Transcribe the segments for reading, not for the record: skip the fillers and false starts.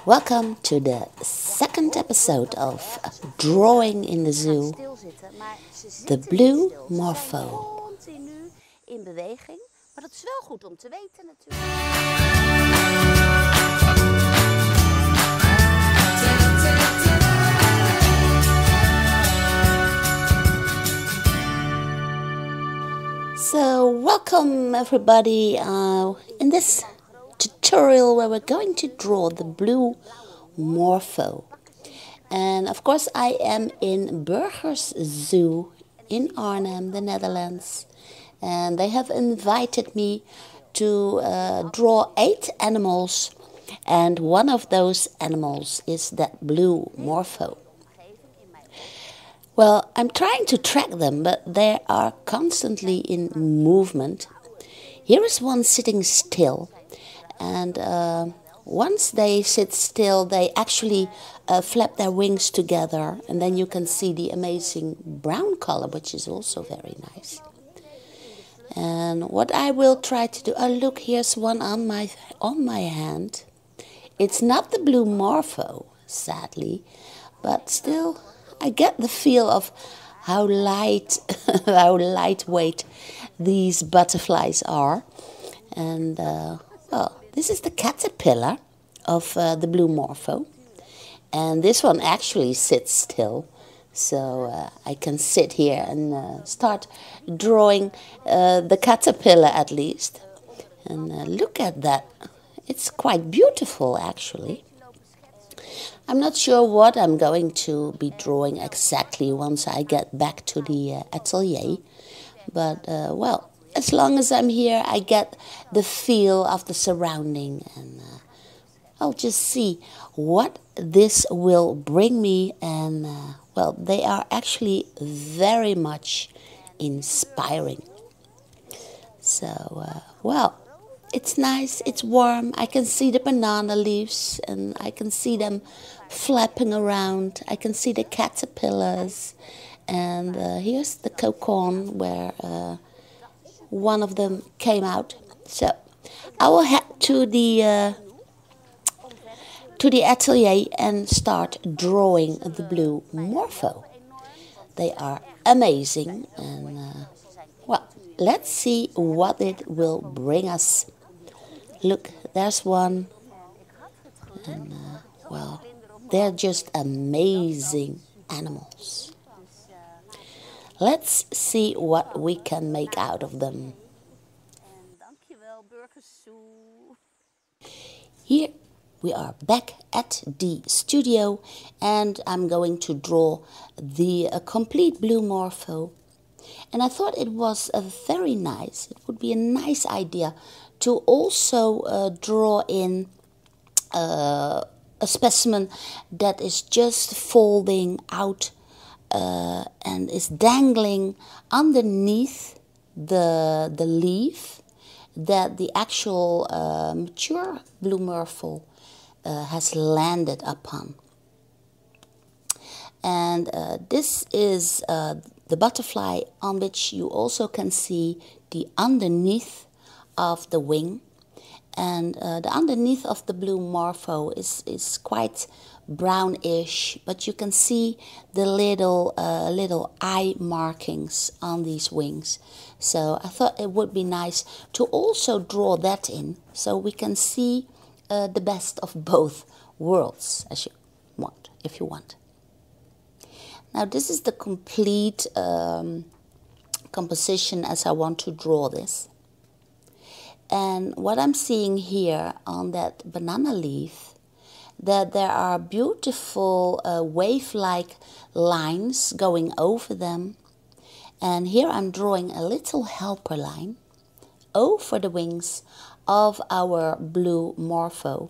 Welcome to the second episode of Drawing in the Zoo, the Blue Morpho. Continu in beweging, maar dat is wel goed om te weten natuurlijk. So welcome everybody in this tutorial where we're going to draw the Blue Morpho. And of course I am in Burgers Zoo in Arnhem, the Netherlands. And they have invited me to draw 8 animals. And one of those animals is that Blue Morpho. Well, I'm trying to track them, but they are constantly in movement. Here is one sitting still. And once they sit still, they actually flap their wings together. And then you can see the amazing brown color, which is also very nice. And what I will try to do... Oh, look, here's one on my hand. It's not the Blue Morpho, sadly. But still, I get the feel of how how lightweight these butterflies are. And, well... This is the caterpillar of the Blue Morpho. And this one actually sits still. So I can sit here and start drawing the caterpillar at least. And look at that. It's quite beautiful actually. I'm not sure what I'm going to be drawing exactly once I get back to the atelier. But well... As long as I'm here, I get the feel of the surrounding, and I'll just see what this will bring me. And well, they are actually very much inspiring. So, well, it's nice, it's warm. I can see the banana leaves, and I can see them flapping around. I can see the caterpillars, and here's the cocoon where... one of them came out. So I will head to the atelier and start drawing the Blue Morpho. They are amazing, and well, let's see what it will bring us. Look, there's one, and well, they're just amazing animals. Let's see what we can make out of them. Here we are back at the studio, and I'm going to draw the complete Blue Morpho. And I thought it was very nice. It would be a nice idea to also draw in a specimen that is just folding out and is dangling underneath the leaf that the actual mature Blue Morpho has landed upon. And this is the butterfly on which you also can see the underneath of the wing. And the underneath of the Blue Morpho is quite brownish, but you can see the little eye markings on these wings. So I thought it would be nice to also draw that in, so we can see the best of both worlds, as you want, if you want. Now this is the complete composition as I want to draw this. And what I'm seeing here on that banana leaf, that there are beautiful wave-like lines going over them. And here I'm drawing a little helper line over the wings of our Blue Morpho.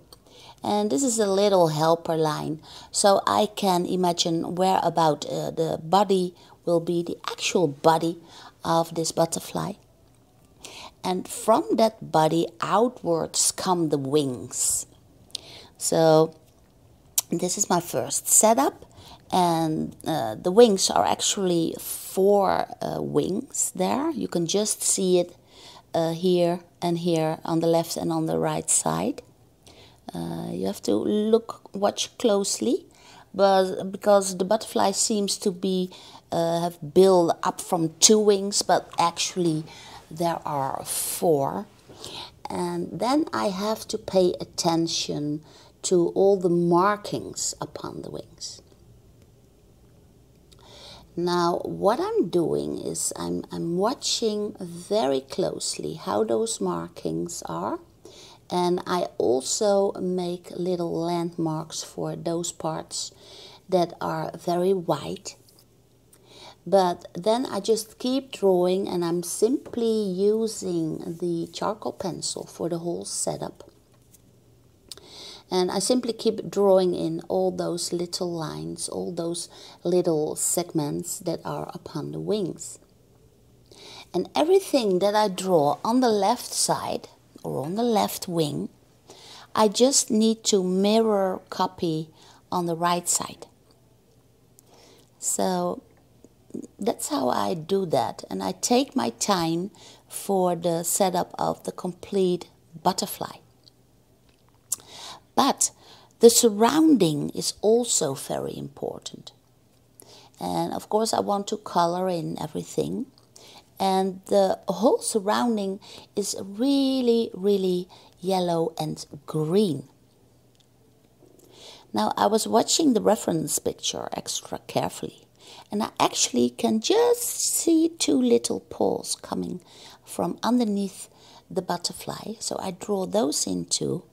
And this is a little helper line, so I can imagine where about the body will be, the actual body of this butterfly. And from that body outwards come the wings. So this is my first setup, and the wings are actually 4 wings there. You can just see it here and here on the left and on the right side. You have to watch closely, but because the butterfly seems to be have built up from 2 wings, but actually there are 4. And then I have to pay attention to all the markings upon the wings. Now what I'm doing is I'm watching very closely how those markings are, and I also make little landmarks for those parts that are very white. But then I just keep drawing, and I'm simply using the charcoal pencil for the whole setup. And I simply keep drawing in all those little lines, all those little segments that are upon the wings. And everything that I draw on the left side or on the left wing, I just need to mirror copy on the right side. So that's how I do that, and I take my time for the setup of the complete butterfly. But the surrounding is also very important. And of course I want to color in everything. And the whole surrounding is really, really yellow and green. Now I was watching the reference picture extra carefully. And I actually can just see 2 little paws coming from underneath the butterfly. So I draw those in too.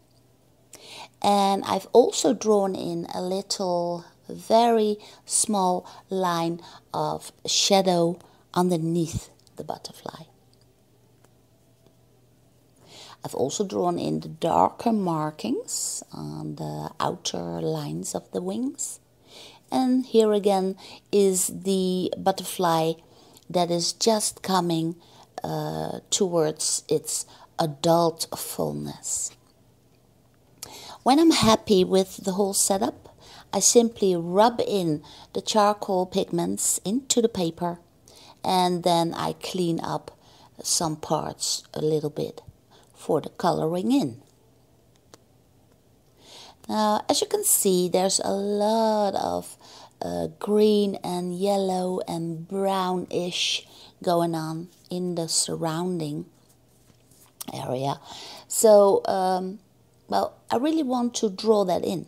And I've also drawn in a little, very small line of shadow underneath the butterfly. I've also drawn in the darker markings on the outer lines of the wings. And here again is the butterfly that is just coming towards its adult fullness. When I'm happy with the whole setup, I simply rub in the charcoal pigments into the paper, and then I clean up some parts a little bit for the coloring in. Now, as you can see, there's a lot of green and yellow and brownish going on in the surrounding area. So, well, I really want to draw that in.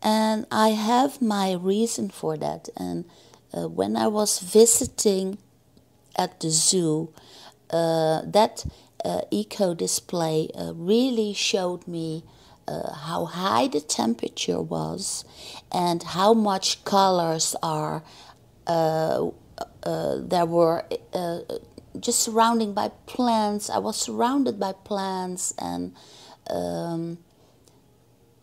And I have my reason for that. And when I was visiting at the zoo, that eco display really showed me how high the temperature was and how much colors are there were just surrounding by plants. I was surrounded by plants, and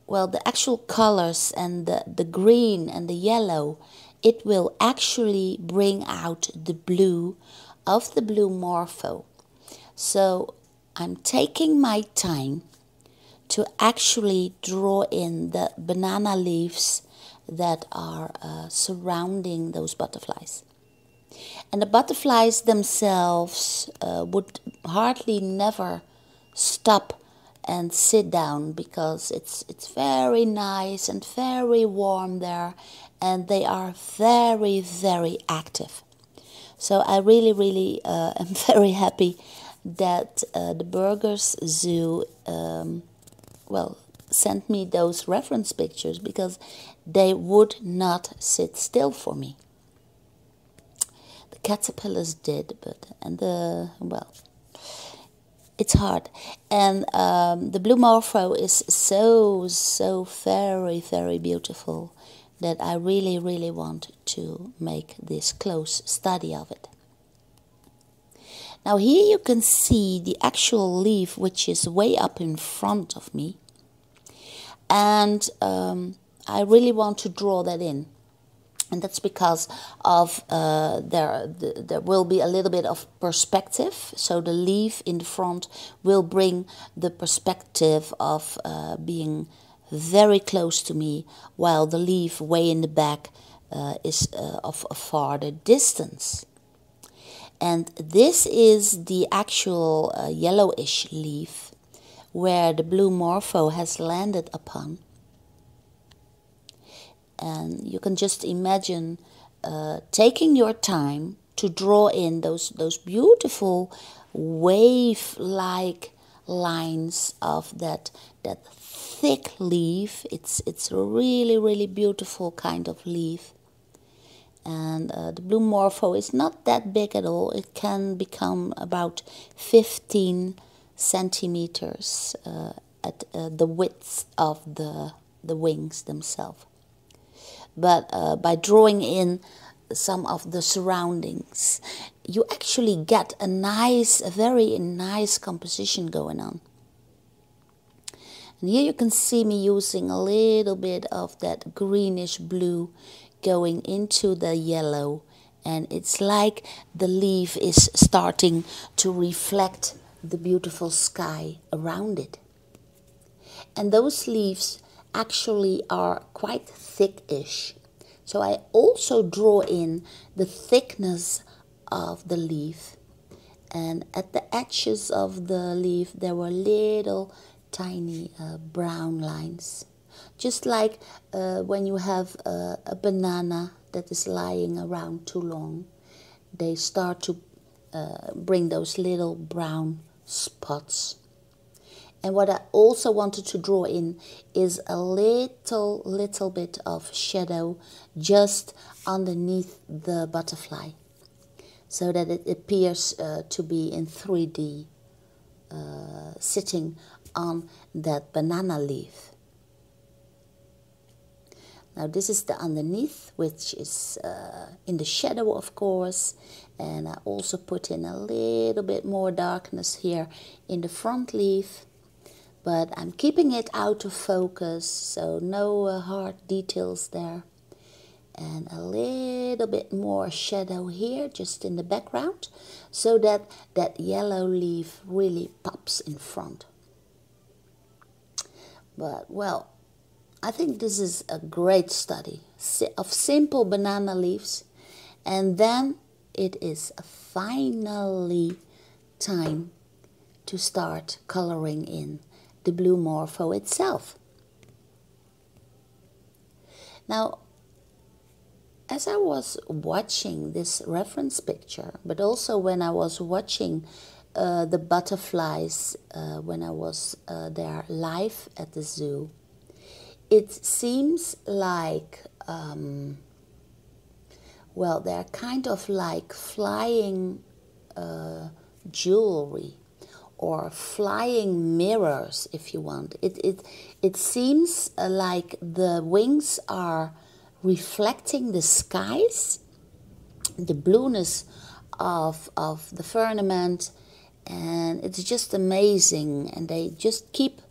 well, the actual colors and the green and the yellow, it will actually bring out the blue of the Blue Morpho. So I'm taking my time to actually draw in the banana leaves that are surrounding those butterflies. And the butterflies themselves would hardly never stop and sit down, because it's very nice and very warm there, and they are very, very active. So I really am very happy that the Burgers Zoo well, sent me those reference pictures, because they would not sit still for me. The caterpillars did, well, it's hard. And the Blue Morpho is so very, very beautiful that I really want to make this close study of it. Now here you can see the actual leaf, which is way up in front of me. And I really want to draw that in. And that's because of there will be a little bit of perspective. So the leaf in the front will bring the perspective of being very close to me, while the leaf way in the back is of a farther distance. And this is the actual yellowish leaf, where the Blue Morpho has landed upon. And you can just imagine taking your time to draw in those beautiful wave-like lines of that thick leaf. It's a really, really beautiful kind of leaf. And the Blue Morpho is not that big at all. It can become about 15 centimeters at the width of the wings themselves. But by drawing in some of the surroundings, you actually get a very nice composition going on. And here you can see me using a little bit of that greenish blue going into the yellow, and it's like the leaf is starting to reflect the beautiful sky around it. And those leaves actually are quite thickish. So I also draw in the thickness of the leaf. And at the edges of the leaf there were little tiny brown lines. Just like when you have a banana that is lying around too long, they start to bring those little brown spots. And what I also wanted to draw in is a little bit of shadow just underneath the butterfly, so that it appears to be in 3D, sitting on that banana leaf. Now this is the underneath, which is in the shadow, of course, and I also put in a little bit more darkness here in the front leaf, but I'm keeping it out of focus, so no hard details there. And a little bit more shadow here, just in the background, so that that yellow leaf really pops in front. But, well, I think this is a great study of simple banana leaves. And then it is finally time to start coloring in the Blue Morpho itself. Now, as I was watching this reference picture, but also when I was watching the butterflies when I was there live at the zoo, it seems like, well, they're kind of like flying jewelry or flying mirrors, if you want. It seems like the wings are reflecting the skies, the blueness of the firmament, and it's just amazing. And they just keep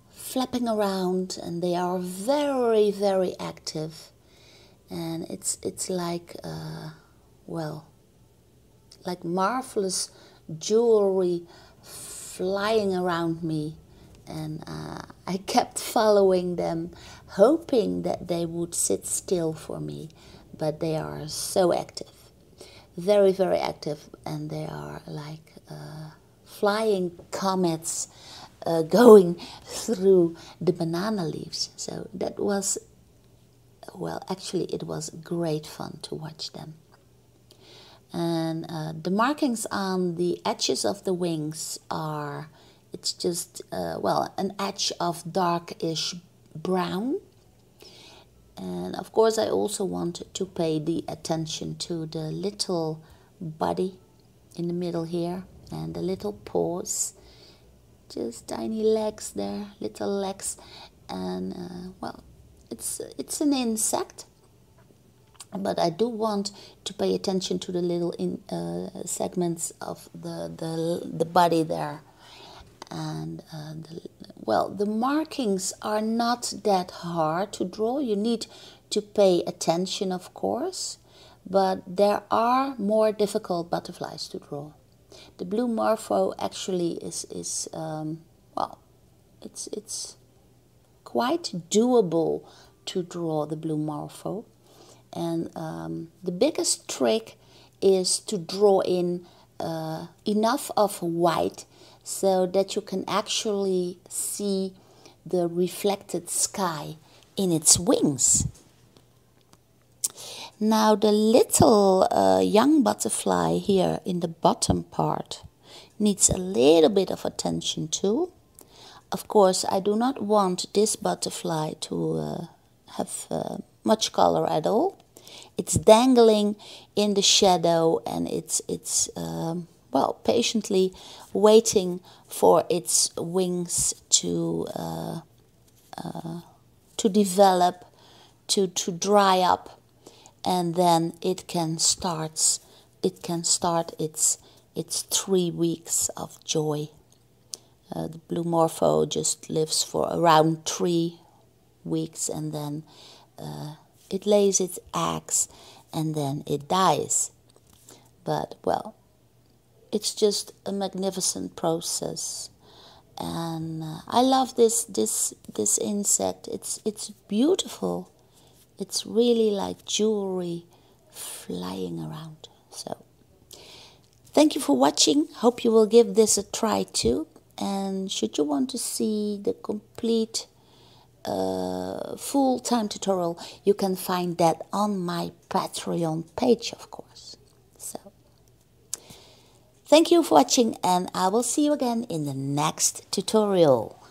flapping around, and they are very, very active. And it's like, well, like marvelous jewelry flying around me. And I kept following them, hoping that they would sit still for me. But they are so active, very, very active, and they are like flying comets going through the banana leaves. So that was, well, actually it was great fun to watch them. And the markings on the edges of the wings are, it's just, well, an edge of darkish brown. And of course I also wanted to pay the attention to the little body in the middle here, and the little paws, just tiny legs there, little legs. And well, it's an insect, but I do want to pay attention to the little segments of the body there. And well, the markings are not that hard to draw. You need to pay attention, of course, but there are more difficult butterflies to draw. The Blue Morpho actually is well, it's quite doable to draw the Blue Morpho. And the biggest trick is to draw in enough of white so that you can actually see the reflected sky in its wings. Now the little young butterfly here in the bottom part needs a little bit of attention too. Of course, I do not want this butterfly to have much color at all. It's dangling in the shadow, and it's well, patiently waiting for its wings to develop, to dry up, and then it can start its 3 weeks of joy. The Blue Morpho just lives for around 3 weeks, and then it lays its eggs, and then it dies. But well, it's just a magnificent process, and I love this insect. It's beautiful. It's really like jewelry flying around. So thank you for watching. Hope you will give this a try too. And should you want to see the complete full-time tutorial, you can find that on my Patreon page, of course. So thank you for watching, and I will see you again in the next tutorial.